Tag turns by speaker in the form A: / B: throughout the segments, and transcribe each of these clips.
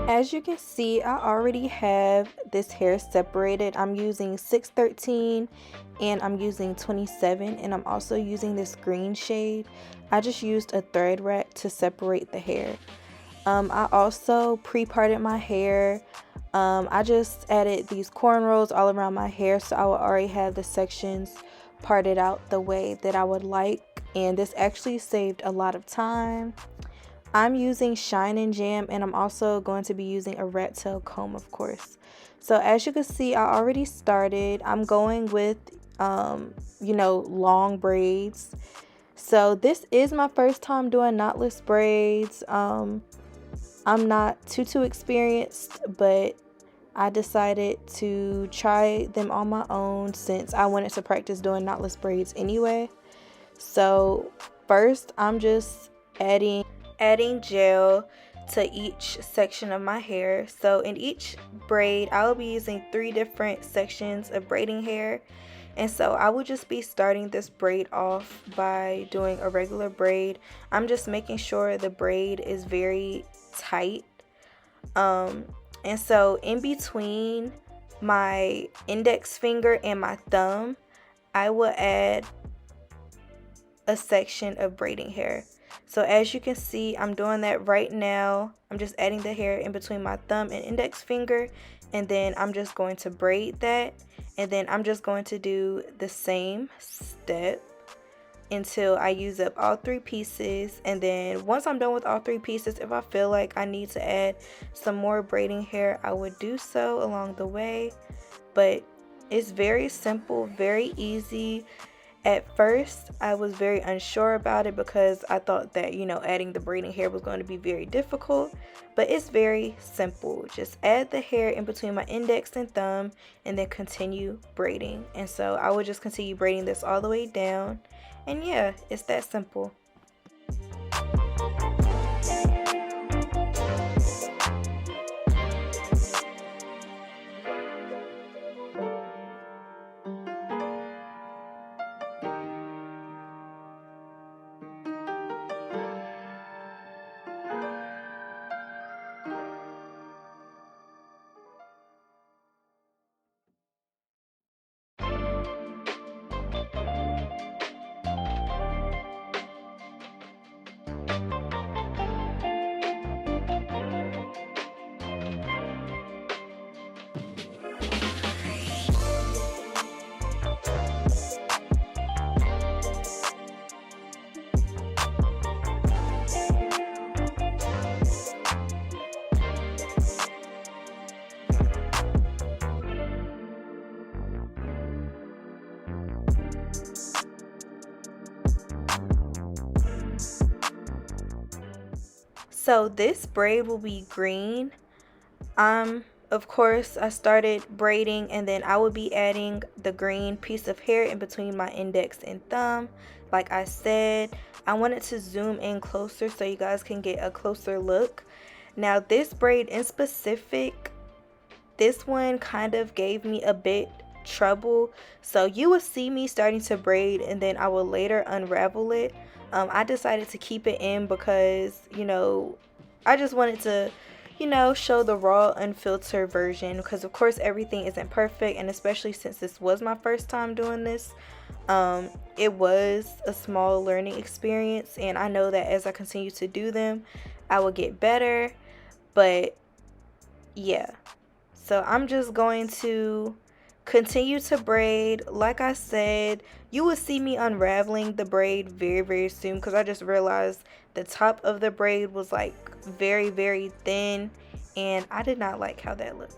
A: As you can see, I already have this hair separated. I'm using 613 and I'm using 27, and I'm also using this green shade. I just used a thread rack to separate the hair. I also pre-parted my hair. I just added these cornrows all around my hair, so I would already have the sections parted out the way that I would like, and this actually saved a lot of time. I'm using Shine and Jam, and I'm also going to be using a rat tail comb, of course. So as you can see, I already started. I'm going with long braids. So this is my first time doing knotless braids. I'm not too experienced, but I decided to try them on my own since I wanted to practice doing knotless braids anyway. So first, I'm just adding gel to each section of my hair. So in each braid, I will be using 3 different sections of braiding hair, and so I will just be starting this braid off by doing a regular braid. I'm just making sure the braid is very tight, and so in between my index finger and my thumb, I will add a section of braiding hair. So as you can see, I'm doing that right now. I'm just adding the hair in between my thumb and index finger, and then I'm just going to braid that, and then I'm just going to do the same step until I use up all 3 pieces. And then once I'm done with all 3 pieces, if I feel like I need to add some more braiding hair, I would do so along the way. But it's very simple, very easy. At first, I was very unsure about it because I thought that, adding the braiding hair was going to be very difficult, but it's very simple. Just add the hair in between my index and thumb and then continue braiding. And so I would just continue braiding this all the way down. And yeah, it's that simple. So this braid will be green. Of course, I started braiding, and then I will be adding the green piece of hair in between my index and thumb. Like I said, I wanted to zoom in closer so you guys can get a closer look. Now this braid in specific, this one kind of gave me a bit trouble, so you will see me starting to braid and then I will later unravel it. I decided to keep it in because I just wanted to show the raw unfiltered version, because of course everything isn't perfect, and especially since this was my first time doing this, it was a small learning experience, and I know that as I continue to do them I will get better. But yeah, so I'm just going to continue to braid. Like I said, you will see me unraveling the braid very soon, because I just realized the top of the braid was like very thin, and I did not like how that looked.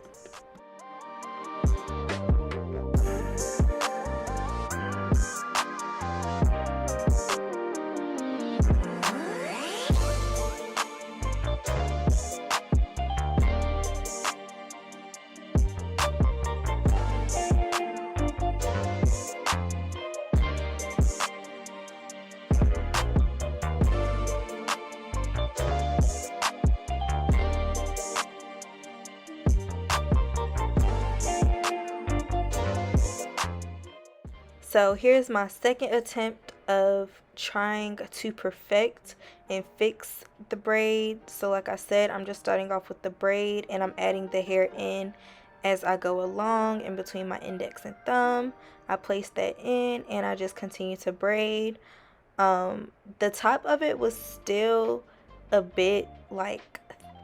A: So here's my second attempt of trying to perfect and fix the braid. So like I said, I'm just starting off with the braid and I'm adding the hair in as I go along in between my index and thumb. I place that in and I just continue to braid. The top of it was still a bit like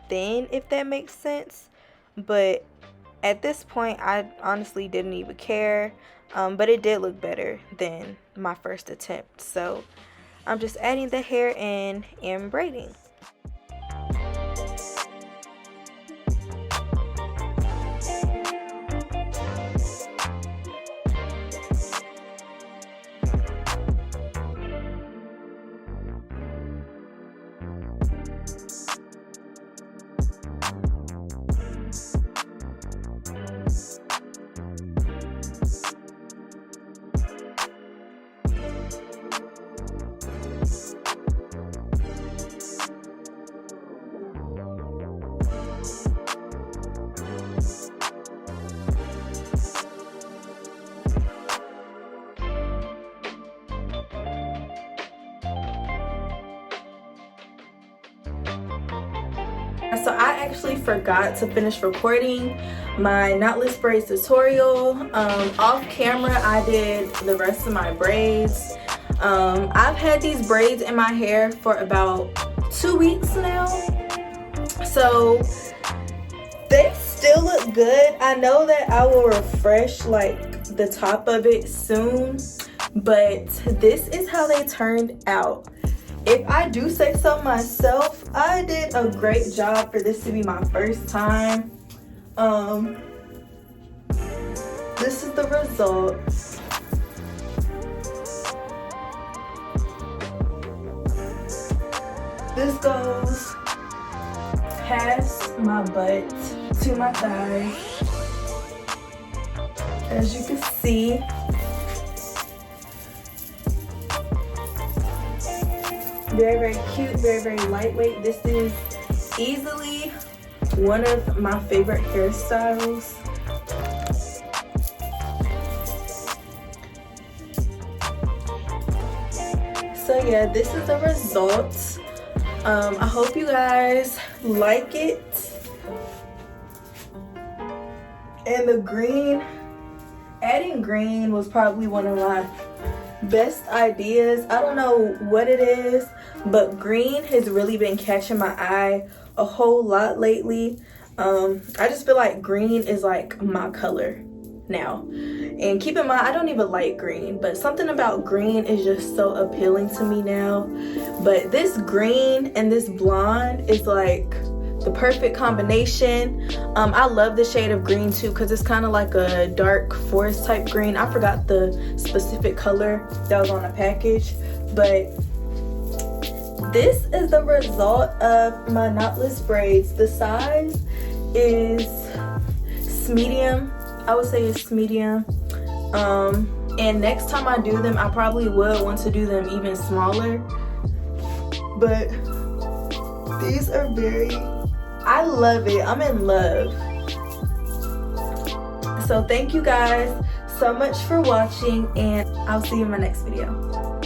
A: thin, if that makes sense, but at this point I honestly didn't even care. But it did look better than my first attempt, so I'm just adding the hair in and braiding. So I actually forgot to finish recording my knotless braids tutorial. Off camera I did the rest of my braids. I've had these braids in my hair for about 2 weeks now, so they still look good. I know that I will refresh like the top of it soon, but this is how they turned out. If I do say so myself, I did a great job for this to be my first time. This is the result. This goes past my butt to my thigh. As you can see, very, very cute, very, very lightweight. This is easily one of my favorite hairstyles. So yeah, this is the result. I hope you guys like it. And the green, adding green was probably one of my best ideas. I don't know what it is, but green has really been catching my eye a whole lot lately. I just feel like green is like my color now. And keep in mind, I don't even like green, but something about green is just so appealing to me now. But this green and this blonde is like the perfect combination. I love the shade of green too, because it's kind of like a dark forest type green. I forgot the specific color that was on the package, but this is the result of my knotless braids. The size is medium. I would say it's medium. And next time I do them, I probably would want to do them even smaller, but these are very, I love it. I'm in love. So thank you guys so much for watching, and I'll see you in my next video.